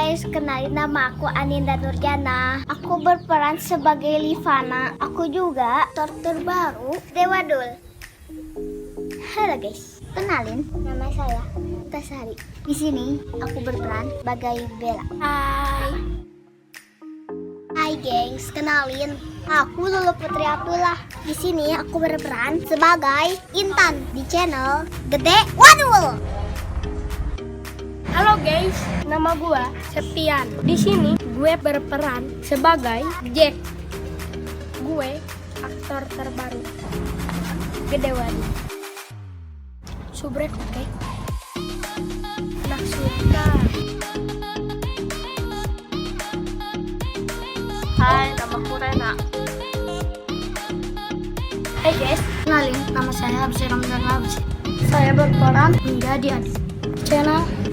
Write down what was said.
guys, kenalin nama aku Aninda Nurjana. Aku berperan sebagai Livana. Aku juga aktor terbaru Dewa Dul. Halo guys, kenalin nama saya Tasari. Di sini aku berperan sebagai Bella. Hai. Hai gengs, kenalin aku Lulu Putri Abdullah. Di sini aku berperan sebagai Intan di channel Gede Wadul. Halo guys, nama gue Septian. Di sini gue berperan sebagai Jack. Gue aktor terbaru Gede Wadi. Subrek, oke? Anak suka. Hai, namaku Rena. Hai guys, Kenalin, nama saya Absi Ramdan Absi. saya berperan menjadi Adi. Channel